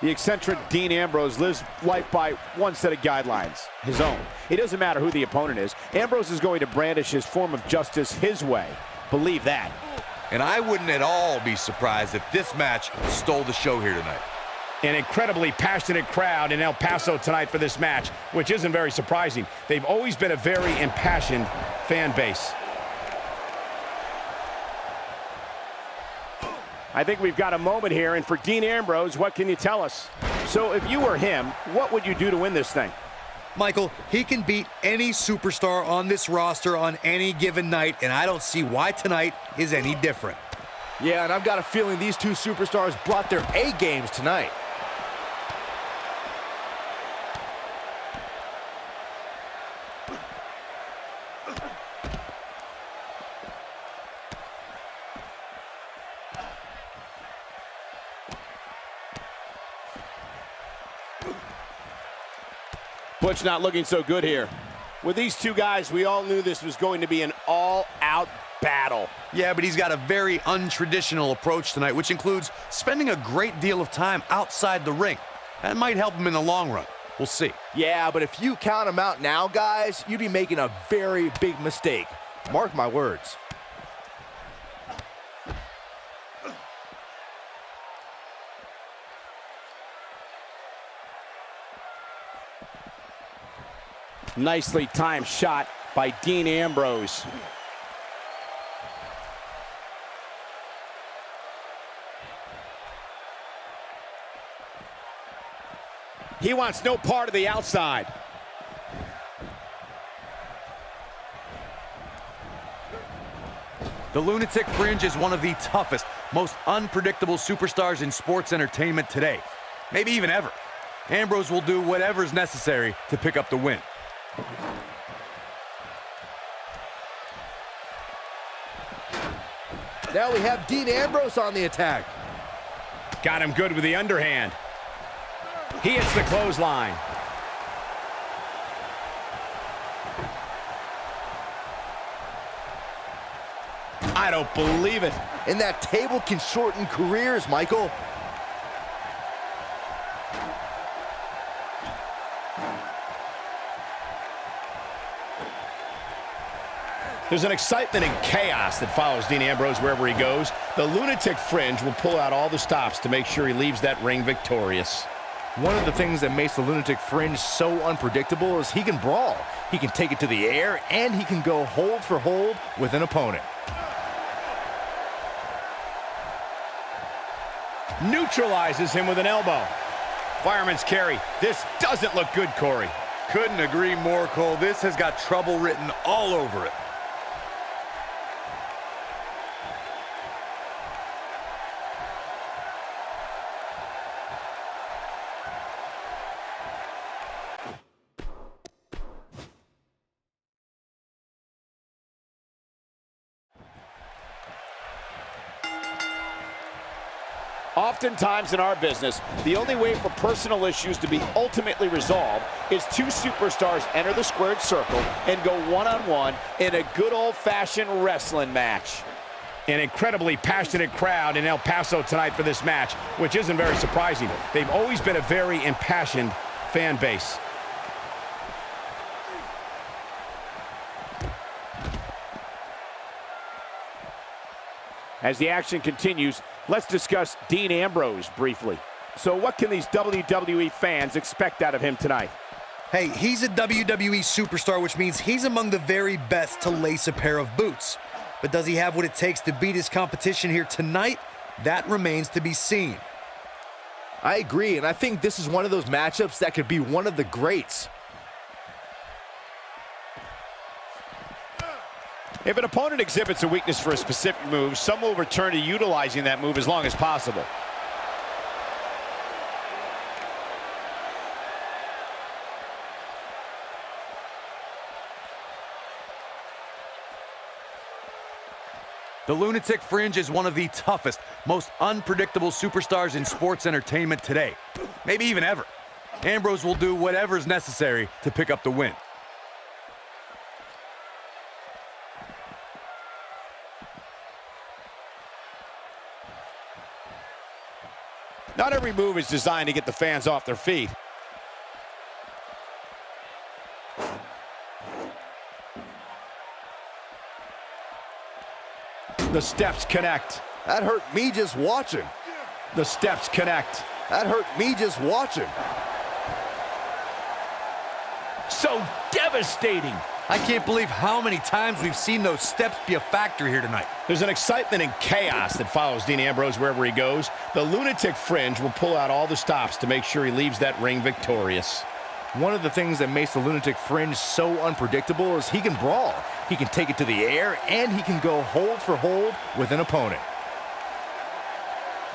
The eccentric Dean Ambrose lives life by one set of guidelines, his own. It doesn't matter who the opponent is. Ambrose is going to brandish his form of justice his way. Believe that. And I wouldn't at all be surprised if this match stole the show here tonight. An incredibly passionate crowd in El Paso tonight for this match, which isn't very surprising. They've always been a very impassioned fan base. I think we've got a moment here, and for Dean Ambrose, what can you tell us? So if you were him, what would you do to win this thing? Michael, he can beat any superstar on this roster on any given night, and I don't see why tonight is any different. Yeah, and I've got a feeling these two superstars brought their A games tonight. Butch not looking so good here. With these two guys, we all knew this was going to be an all-out battle. Yeah, but he's got a very untraditional approach tonight, which includes spending a great deal of time outside the ring. That might help him in the long run. We'll see. Yeah, but if you count him out now, guys, you'd be making a very big mistake. Mark my words. Nicely timed shot by Dean Ambrose. He wants no part of the outside. The Lunatic Fringe is one of the toughest, most unpredictable superstars in sports entertainment today. Maybe even ever. Ambrose will do whatever's necessary to pick up the win. Now we have Dean Ambrose on the attack. Got him good with the underhand. He hits the clothesline. I don't believe it. And that table can shorten careers, Michael. There's an excitement and chaos that follows Dean Ambrose wherever he goes. The Lunatic Fringe will pull out all the stops to make sure he leaves that ring victorious. One of the things that makes the Lunatic Fringe so unpredictable is he can brawl. He can take it to the air, and he can go hold for hold with an opponent. Neutralizes him with an elbow. Fireman's carry. This doesn't look good, Corey. Couldn't agree more, Cole. This has got trouble written all over it. Oftentimes in our business, the only way for personal issues to be ultimately resolved is two superstars enter the squared circle and go one-on-one in a good old-fashioned wrestling match. An incredibly passionate crowd in El Paso tonight for this match, which isn't very surprising. They've always been a very impassioned fan base. As the action continues, let's discuss Dean Ambrose briefly. So what can these WWE fans expect out of him tonight? Hey, he's a WWE superstar, which means he's among the very best to lace a pair of boots. But does he have what it takes to beat his competition here tonight? That remains to be seen. I agree, and I think this is one of those matchups that could be one of the greats. If an opponent exhibits a weakness for a specific move, some will return to utilizing that move as long as possible. The Lunatic Fringe is one of the toughest, most unpredictable superstars in sports entertainment today. Maybe even ever. Ambrose will do whatever's necessary to pick up the win. Not every move is designed to get the fans off their feet. The steps connect. That hurt me just watching. The steps connect. That hurt me just watching. So devastating. I can't believe how many times we've seen those steps be a factor here tonight. There's an excitement and chaos that follows Dean Ambrose wherever he goes. The lunatic fringe will pull out all the stops to make sure he leaves that ring victorious. One of the things that makes the lunatic fringe so unpredictable is he can brawl. He can take it to the air, and he can go hold for hold with an opponent.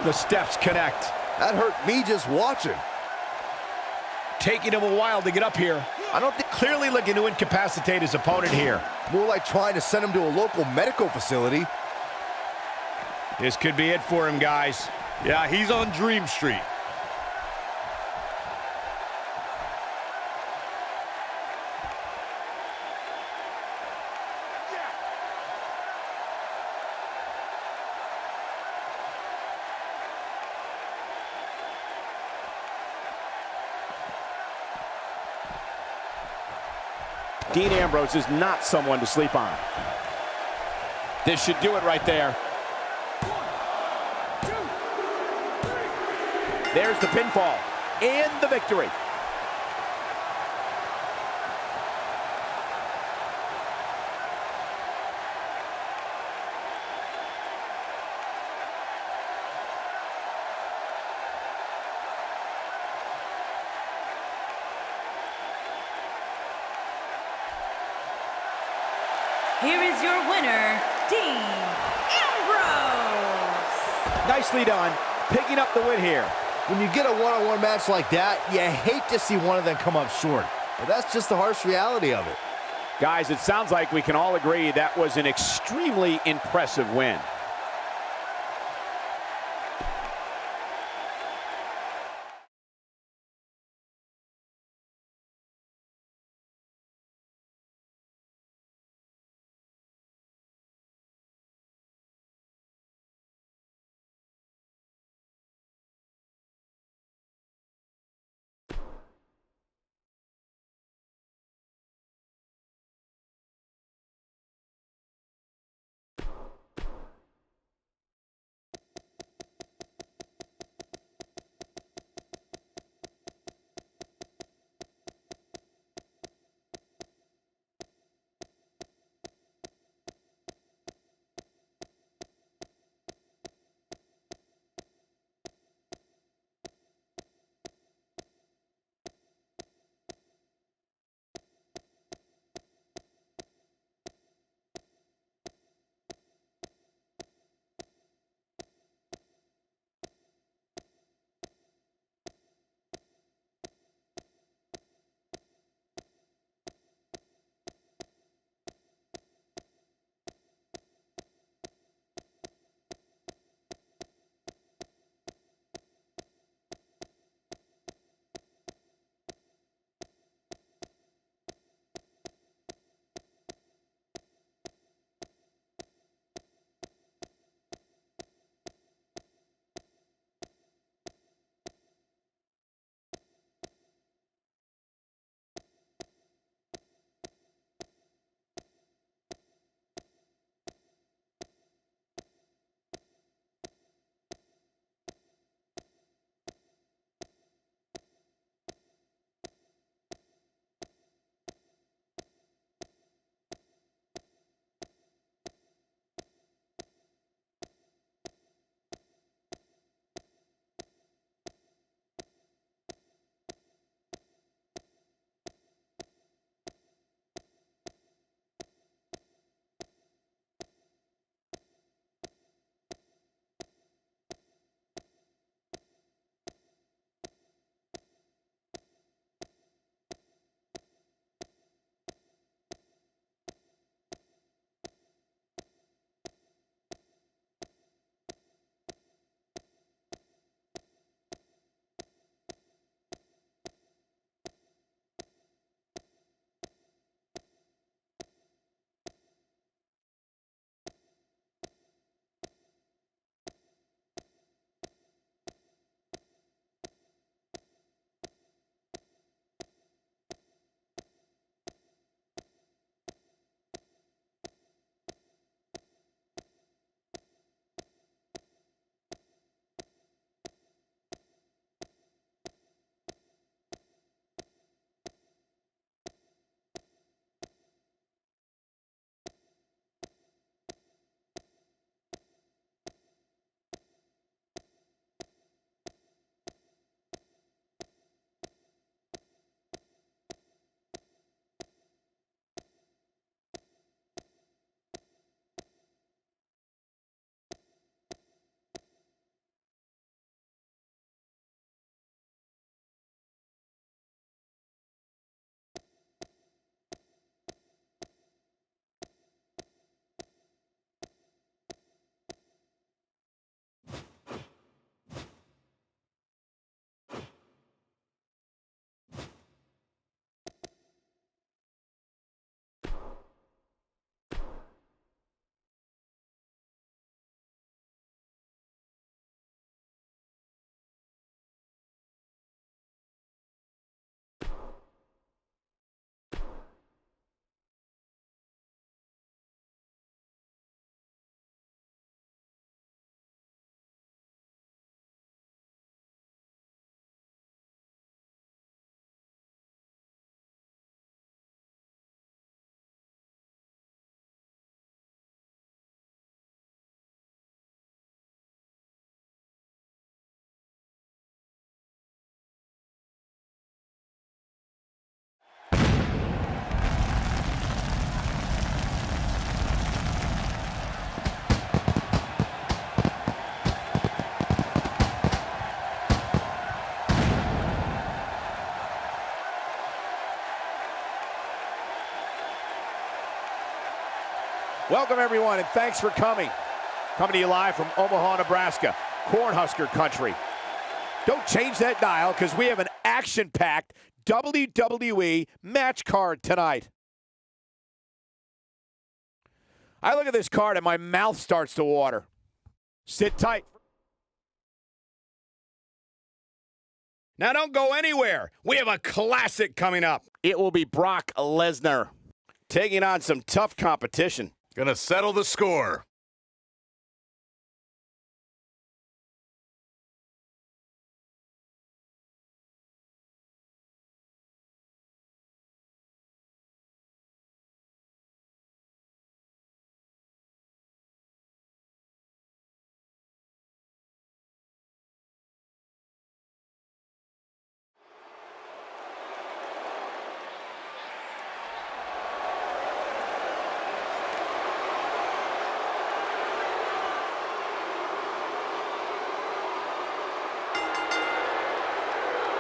The steps connect. That hurt me just watching. Taking him a while to get up here. I don't think Clearly looking to incapacitate his opponent here. more like trying to send him to a local medical facility. This could be it for him, guys. Yeah, he's on Dream Street. Dean Ambrose is not someone to sleep on. This should do it right there. There's the pinfall and the victory. Here is your winner, Dean Ambrose. Nicely done, picking up the win here. When you get a one-on-one match like that, you hate to see one of them come up short. But that's just the harsh reality of it. Guys, it sounds like we can all agree that was an extremely impressive win. Welcome, everyone, and thanks for coming. Coming to you live from Omaha, Nebraska, Cornhusker country. Don't change that dial, because we have an action-packed WWE match card tonight. I look at this card and my mouth starts to water. Sit tight. Now don't go anywhere. We have a classic coming up. It will be Brock Lesnar taking on some tough competition. Gonna settle the score.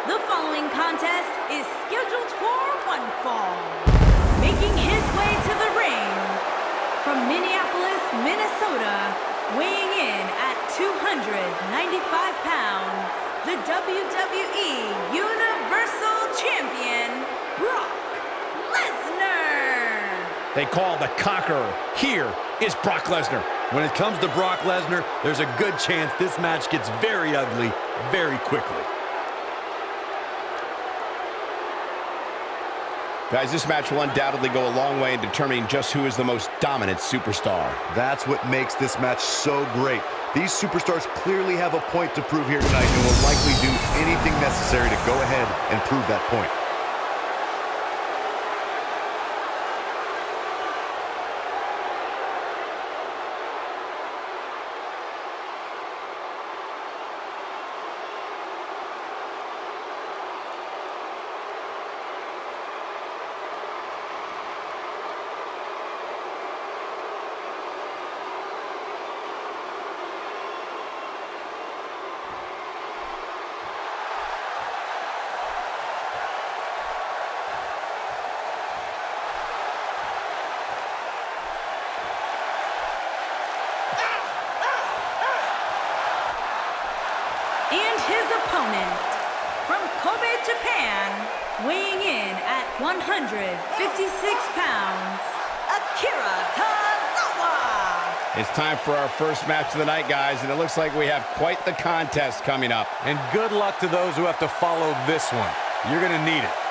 The following contest is scheduled for one fall. Making his way to the ring from Minneapolis, Minnesota, weighing in at 295 pounds, the WWE Universal Champion, Brock Lesnar. They call the Conqueror. Here is Brock Lesnar. When it comes to Brock Lesnar, there's a good chance this match gets very ugly very quickly. Guys, this match will undoubtedly go a long way in determining just who is the most dominant superstar. That's what makes this match so great. These superstars clearly have a point to prove here tonight and will likely do anything necessary to go ahead and prove that point. And his opponent, from Kobe, Japan, weighing in at 156 pounds, Akira Tozawa. It's time for our first match of the night, guys, and it looks like we have quite the contest coming up. And good luck to those who have to follow this one. You're gonna need it.